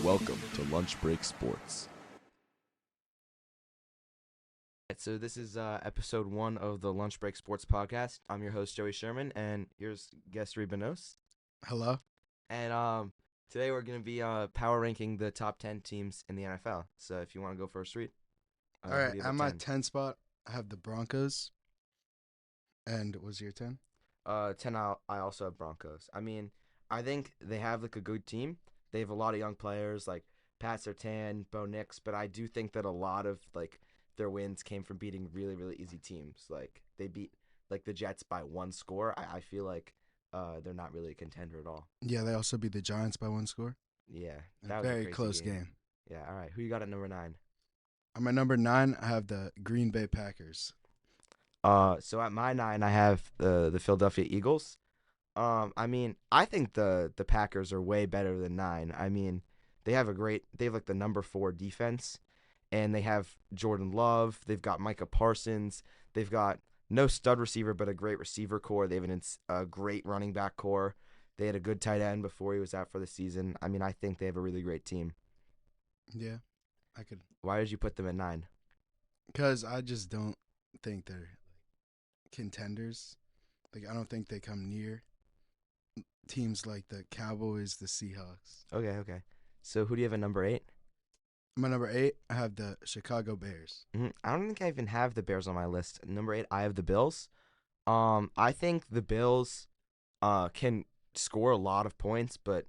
Welcome to Lunch Break Sports. So this is episode 1 of the Lunch Break Sports Podcast. I'm your host, Joey Sherman, and here's guest Rebanos. Hello. And today we're going to be power ranking the top 10 teams in the NFL. So if you want to go first, Reed. All right, at my 10 spot, I have the Broncos. And was your 10? 10, I also have Broncos. I mean, I think they have like a good team. They have a lot of young players like Pat Surtain, Bo Nix, but I do think that a lot of like their wins came from beating really, really easy teams. Like they beat like the Jets by 1 score. I feel like they're not really a contender at all. Yeah, they also beat the Giants by 1 score. Yeah, A was very a crazy close game. Yeah, all right. Who you got at number 9? At my number 9, I have the Green Bay Packers. So at my 9, I have the Philadelphia Eagles. I mean, I think the Packers are way better than 9. I mean, they have like the number 4 defense, and they have Jordan Love. They've got Micah Parsons. They've got no stud receiver, but a great receiver core. They have a great running back core. They had a good tight end before he was out for the season. I mean, I think they have a really great team. Yeah, I could. Why did you put them at 9? Because I just don't think they're contenders. Like, I don't think they come near teams like the Cowboys, the Seahawks. Okay. So who do you have at number 8? My number 8, I have the Chicago Bears. I don't think I even have the Bears on my list. Number 8, I have the Bills. I think the Bills can score a lot of points, but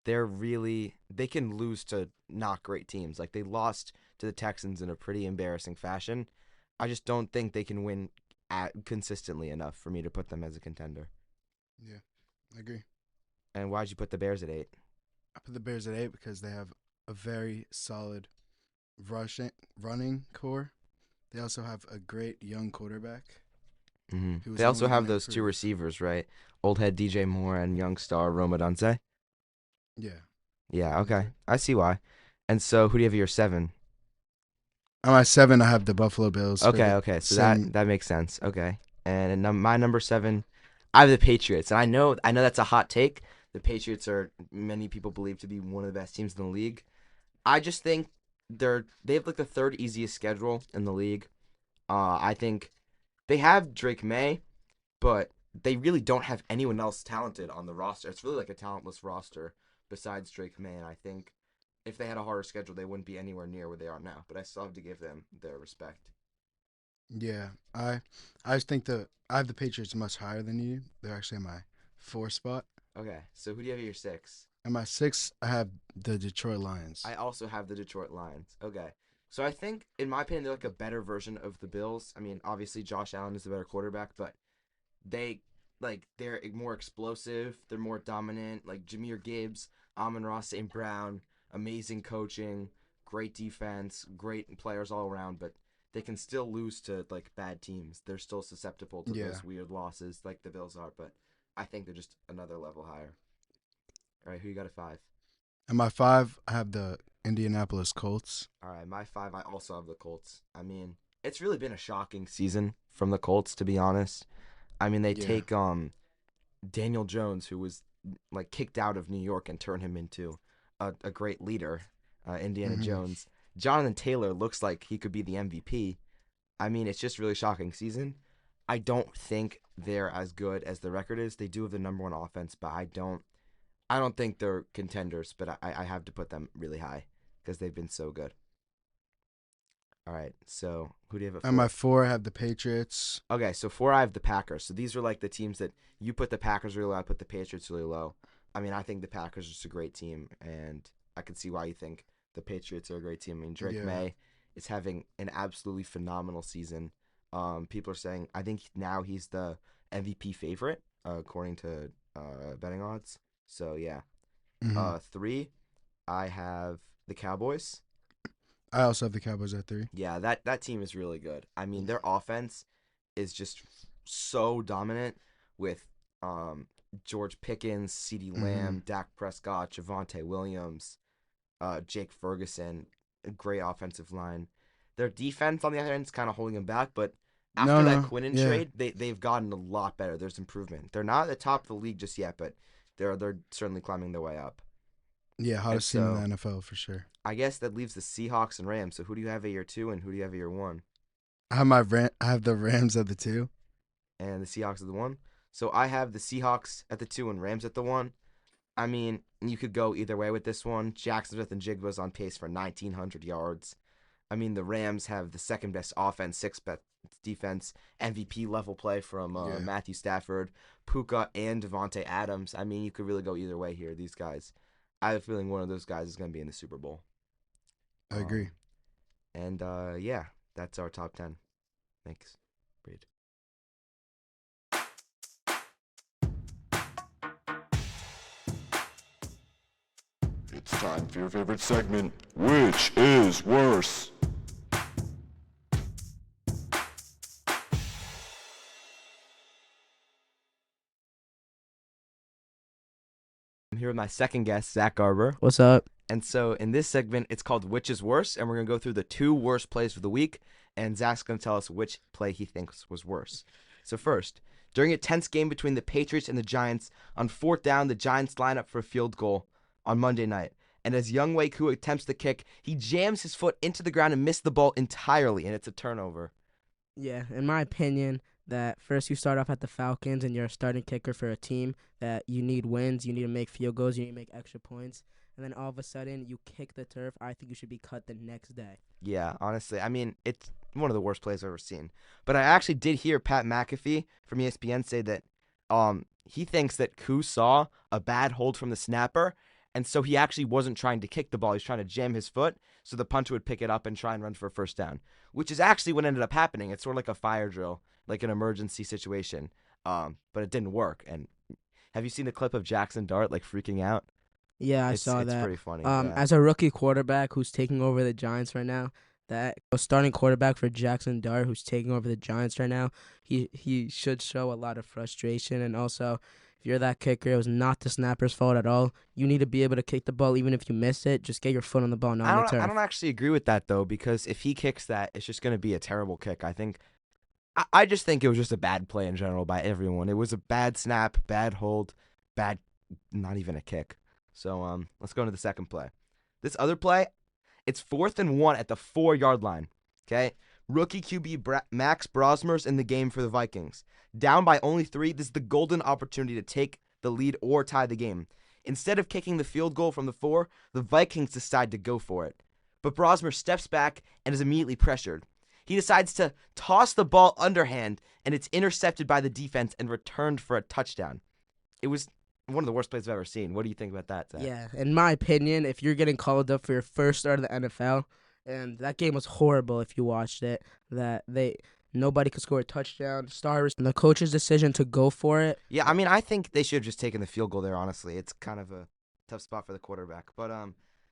they can lose to not great teams. Like they lost to the Texans in a pretty embarrassing fashion. I just don't think they can win consistently enough for me to put them as a contender. Yeah, I agree. And why'd you put the Bears at 8? I put the Bears at 8 because they have a very solid running core. They also have a great young quarterback. Mm-hmm. They also have those 2 receivers, right? Old head DJ Moore and young star Roma Dunze. Yeah. Yeah, okay. I see why. And so who do you have at your 7? On my 7, I have the Buffalo Bills. Okay. So that makes sense. Okay. And my number 7, I have the Patriots. And I know that's a hot take. The Patriots are many people believe to be one of the best teams in the league. I just think they have like the 3rd easiest schedule in the league. I think they have Drake May, but they really don't have anyone else talented on the roster. It's really like a talentless roster besides Drake May, and I think if they had a harder schedule, they wouldn't be anywhere near where they are now. But I still have to give them their respect. Yeah, I just think I have the Patriots much higher than you. They're actually in my 4 spot. Okay, so who do you have at your 6? At my 6, I have the Detroit Lions. I also have the Detroit Lions. Okay. So I think, in my opinion, they're like a better version of the Bills. I mean, obviously Josh Allen is the better quarterback, but they're more explosive. They're more dominant. Like Jahmyr Gibbs, Amon-Ra St. Brown, amazing coaching, great defense, great players all around, but they can still lose to like bad teams. They're still susceptible to those weird losses like the Bills are, but I think they're just another level higher. All right, who you got at 5? At my 5, I have the Indianapolis Colts. All right, my 5, I also have the Colts. I mean, it's really been a shocking season from the Colts, to be honest. I mean, they take Daniel Jones, who was like kicked out of New York, and turn him into a great leader, Indiana Jones. Jonathan Taylor looks like he could be the MVP. I mean, it's just really shocking season. I don't think they're as good as the record is. They do have the number 1 offense, but I don't think they're contenders, but I have to put them really high because they've been so good. All right, so who do you have at 4? At my 4, I have the Patriots. Okay, so 4, I have the Packers. So these are like the teams that you put the Packers really low, I put the Patriots really low. I mean, I think the Packers are just a great team, and I can see why you think the Patriots are a great team. I mean, Drake May is having an absolutely phenomenal season. People are saying, I think now he's the MVP favorite, according to betting odds. So, yeah. 3, I have the Cowboys. I also have the Cowboys at 3. Yeah, that team is really good. I mean, their offense is just so dominant with George Pickens, CeeDee Lamb, Dak Prescott, Javonte Williams, Jake Ferguson, a great offensive line. Their defense, on the other end, is kind of holding them back, but after that Quinnen trade, they've gotten a lot better. There's improvement. They're not at the top of the league just yet, but they're certainly climbing their way up. Yeah, And hottest team in so the NFL for sure. I guess that leaves the Seahawks and Rams. So who do you have at year 2 and who do you have at year 1? I have the Rams at the 2. And the Seahawks at the 1. So I have the Seahawks at the 2 and Rams at the 1. I mean, you could go either way with this one. Jackson Smith and Jigba's on pace for 1,900 yards. I mean, the Rams have the second best offense, sixth best defense, MVP level play from Yeah. Matthew Stafford, Puka, and Devontae Adams. I mean, you could really go either way here. These guys, I have a feeling one of those guys is going to be in the Super Bowl. I agree. And yeah, that's our top 10. Thanks, Reed. It's time for your favorite segment, Which is Worse? I'm here with my second guest, Zach Garber. What's up? And so in this segment, it's called Which is Worse, and we're going to go through the 2 worst plays of the week, and Zach's going to tell us which play he thinks was worse. So first, during a tense game between the Patriots and the Giants, on 4th down, the Giants line up for a field goal on Monday night. And as Younghoe Koo attempts the kick, he jams his foot into the ground and missed the ball entirely, and it's a turnover. Yeah, in my opinion, that first you start off at the Falcons and you're a starting kicker for a team that you need wins, you need to make field goals, you need to make extra points, and then all of a sudden you kick the turf. I think you should be cut the next day. Yeah, honestly, I mean, it's one of the worst plays I've ever seen. But I actually did hear Pat McAfee from ESPN say that he thinks that Koo saw a bad hold from the snapper, and so he actually wasn't trying to kick the ball. He was trying to jam his foot so the punter would pick it up and try and run for a first down, which is actually what ended up happening. It's sort of like a fire drill, like an emergency situation, but it didn't work. And have you seen the clip of Jackson Dart, like, freaking out? Yeah, I It's saw that. pretty funny. Yeah. As a rookie quarterback who's taking over the Giants right now, that starting quarterback for Jackson Dart, who's taking over the Giants right now, he should show a lot of frustration. And also, if you're that kicker, it was not the snapper's fault at all. You need to be able to kick the ball even if you miss it. Just get your foot on the ball, not on the turf. I don't actually agree with that, though, because if he kicks that, it's just going to be a terrible kick. I just think it was just a bad play in general by everyone. It was a bad snap, bad hold, not even a kick. So let's go into the second play. This other play, it's 4th and 1 at the 4-yard line. Okay, rookie QB Max Brosmer's in the game for the Vikings. Down by only 3, this is the golden opportunity to take the lead or tie the game. Instead of kicking the field goal from the 4, the Vikings decide to go for it. But Brosmer steps back and is immediately pressured. He decides to toss the ball underhand, and it's intercepted by the defense and returned for a touchdown. It was one of the worst plays I've ever seen. What do you think about that, Zach? Yeah, in my opinion, if you're getting called up for your first start of the NFL, and that game was horrible if you watched it, that nobody could score a touchdown, stars, and the coach's decision to go for it. Yeah, I mean, I think they should have just taken the field goal there, honestly. It's kind of a tough spot for the quarterback. But,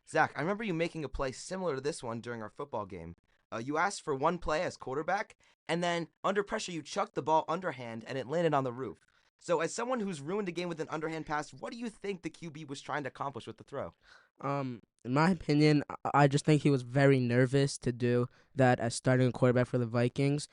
Zach, I remember you making a play similar to this one during our football game. You asked for one play as quarterback, and then under pressure you chucked the ball underhand, and it landed on the roof. So as someone who's ruined a game with an underhand pass, what do you think the QB was trying to accomplish with the throw? In my opinion, I just think he was very nervous to do that as starting a quarterback for the Vikings.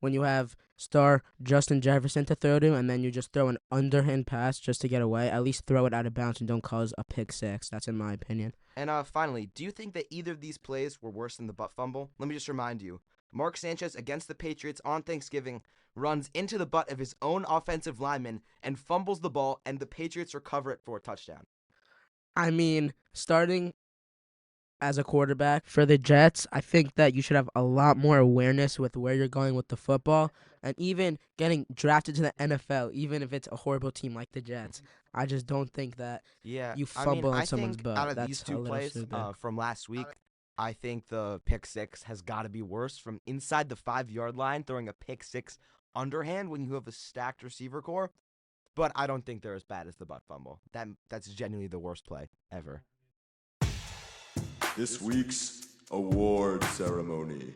When you have star Justin Jefferson to throw to, and then you just throw an underhand pass just to get away, at least throw it out of bounds and don't cause a pick six. That's in my opinion. And finally, do you think that either of these plays were worse than the butt fumble? Let me just remind you. Mark Sanchez against the Patriots on Thanksgiving runs into the butt of his own offensive lineman and fumbles the ball, and the Patriots recover it for a touchdown. I mean, starting as a quarterback for the Jets, I think that you should have a lot more awareness with where you're going with the football, and even getting drafted to the NFL, even if it's a horrible team like the Jets. I just don't think that you fumble on someone's butt. Out of That's these 2 plays stupid. from last week, I think the pick six has got to be worse. From inside the 5-yard line, throwing a pick six underhand when you have a stacked receiver core. But I don't think they're as bad as the butt fumble. That's genuinely the worst play ever. This week's award ceremony.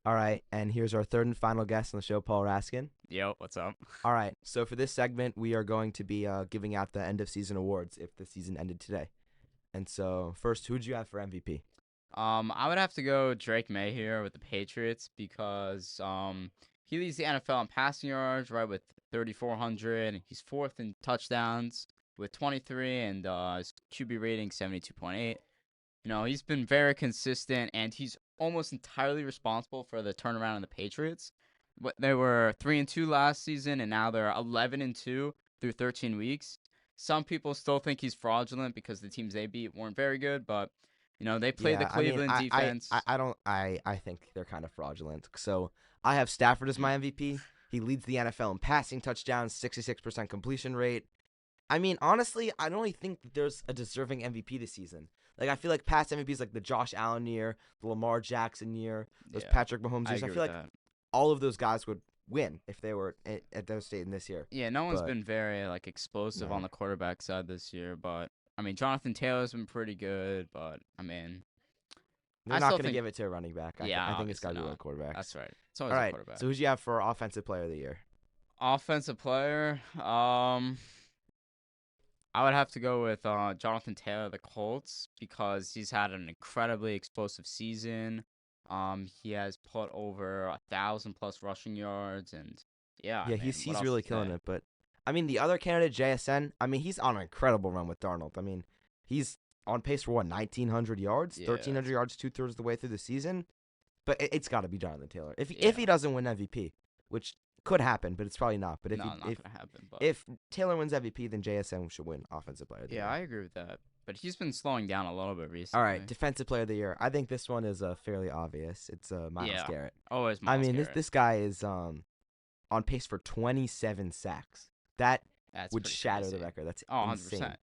All right, and here's our third and final guest on the show, Paul Raskin. Yo, what's up? All right, so for this segment, we are going to be giving out the end-of-season awards if the season ended today. And so, first, who did you have for MVP? I would have to go Drake May here with the Patriots because he leads the NFL in passing yards, right, with 3,400. He's fourth in touchdowns with 23, and his QB rating 72.8. He's been very consistent, and he's almost entirely responsible for the turnaround in the Patriots. They were 3-2 last season, and now they're 11-2 through 13 weeks. Some people still think he's fraudulent because the teams they beat weren't very good, but they played the Cleveland defense. I think they're kind of fraudulent. So I have Stafford as my MVP. He leads the NFL in passing touchdowns, 66% completion rate. I mean, honestly, I don't really think that there's a deserving MVP this season. Like, I feel like past MVPs like the Josh Allen year, the Lamar Jackson year, those Patrick Mahomes years, I feel like all of those guys would win if they were at those state in this year. Yeah, no one's been very explosive on the quarterback side this year, but I mean, Jonathan Taylor's been pretty good, but I mean, they're not going to give it to a running back. I think it's got to be a quarterback. That's right. It's always a quarterback. So who do you have for Offensive Player of the Year? Offensive player, I would have to go with Jonathan Taylor, the Colts, because he's had an incredibly explosive season. He has put over 1,000+ rushing yards, and he's really killing it. But I mean, the other candidate, JSN, I mean, he's on an incredible run with Darnold. I mean, he's on pace for 1,900 yards, 1,300 yards, 2/3 of the way through the season. But it's got to be Jonathan Taylor if he doesn't win MVP, which could happen, but it's probably not. But not gonna happen. But if Taylor wins MVP, then JSN should win Offensive Player of the Year. Yeah, I agree with that. But he's been slowing down a little bit recently. All right, Defensive Player of the Year. I think this one is fairly obvious. It's Myles Garrett. Always Myles Garrett. This guy is on pace for 27 sacks. That would shatter the record. That's insane. 100%.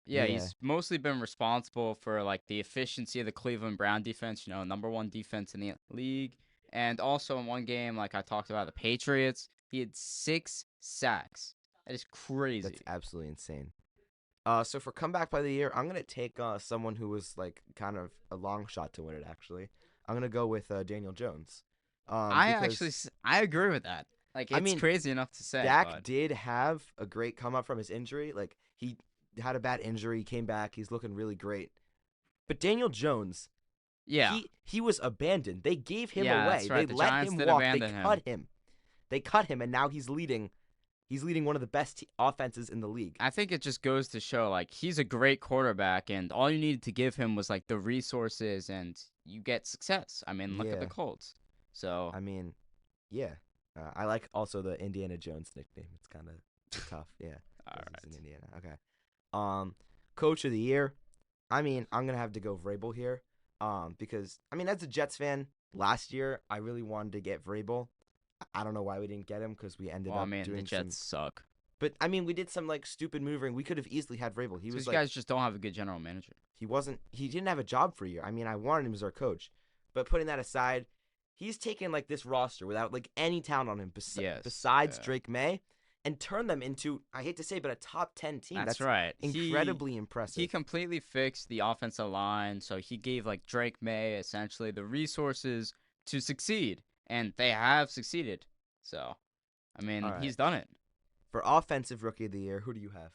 Yeah, he's mostly been responsible for the efficiency of the Cleveland Brown defense, number 1 defense in the league. And also in one game, like I talked about, the Patriots, he had 6 sacks. That is crazy. That's absolutely insane. So for comeback player of the year, I'm gonna take someone who was kind of a long shot to win it. Actually, I'm gonna go with Daniel Jones. I agree with that. It's crazy enough to say. Dak did have a great come up from his injury. He had a bad injury, came back, he's looking really great. But Daniel Jones, he was abandoned. They gave him away. That's right. They let him walk. They cut him. They cut him, and now he's leading. He's leading one of the best offenses in the league. I think it just goes to show, he's a great quarterback, and all you needed to give him was, the resources, and you get success. I mean, look at the Colts. So I mean, I like also the Indiana Jones nickname. It's kind of tough. Yeah. All right. In Indiana. Okay. Coach of the year. I mean, I'm gonna have to go Vrabel here. Because as a Jets fan, last year I really wanted to get Vrabel. I don't know why we didn't get him because we ended up doing the Jets suck. But we did some stupid maneuvering. We could have easily had Vrabel. These guys just don't have a good general manager. He didn't have a job for a year. I wanted him as our coach. But putting that aside, he's taken this roster without any talent on him besides Drake May and turned them into, I hate to say, but a top 10 team. That's right. Incredibly impressive. He completely fixed the offensive line, so he gave Drake May essentially the resources to succeed. And they have succeeded. So, he's done it. For Offensive Rookie of the Year, who do you have?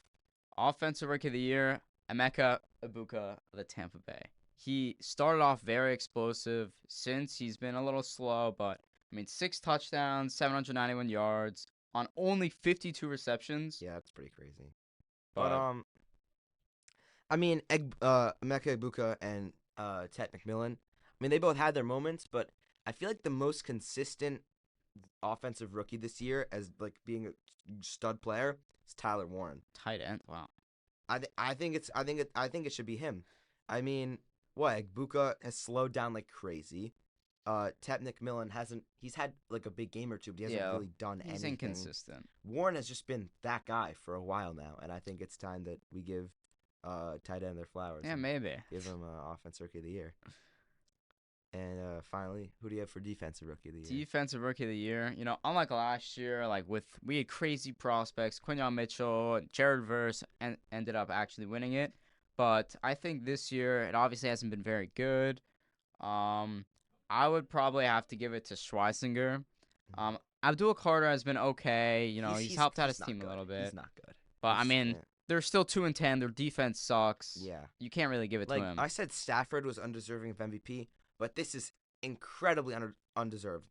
Offensive Rookie of the Year, Emeka Egbuka of the Tampa Bay. He started off very explosive since he's been a little slow, but, 6 touchdowns, 791 yards on only 52 receptions. Yeah, that's pretty crazy. But Emeka Egbuka and Ted McMillan, they both had their moments, but I feel like the most consistent offensive rookie this year as being a stud player is Tyler Warren. Tight end. Wow. I think it should be him. Egbuka has slowed down like crazy. Ted McMillan he's had a big game or two, but he hasn't really done anything. He's inconsistent. Warren has just been that guy for a while now, and I think it's time that we give tight end their flowers. Yeah, maybe. Give him offensive rookie of the year. And finally, who do you have for Defensive Rookie of the Year? Defensive Rookie of the Year. Unlike last year, we had crazy prospects, Quinyon Mitchell, Jared Verse, and ended up actually winning it. But I think this year, it obviously hasn't been very good. I would probably have to give it to Schweissinger. Abdul Carter has been okay. He's helped out his team a little bit. He's not good. But, they're still 2-10. Their defense sucks. Yeah. You can't really give it to him. I said Stafford was undeserving of MVP. But this is incredibly undeserved.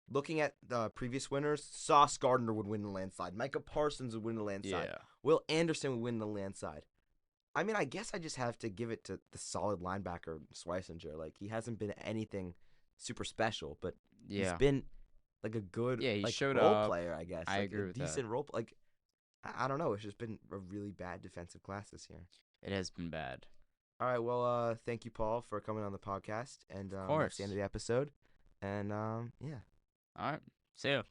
looking at the previous winners, Sauce Gardner would win the landslide. Micah Parsons would win the landslide. Yeah. Will Anderson would win the landslide. I mean, I guess I just have to give it to the solid linebacker, Schweisinger. Like, he hasn't been anything super special, but he's Yeah. been, like, a good Yeah, he like, showed role up. player, I guess. I Like, agree a with that. decent role. Like, I don't know. It's just been a really bad defensive class this year. It has been bad. All right, well, thank you, Paul, for coming on the podcast. And that's course. the end of the episode. And, yeah. All right. See ya.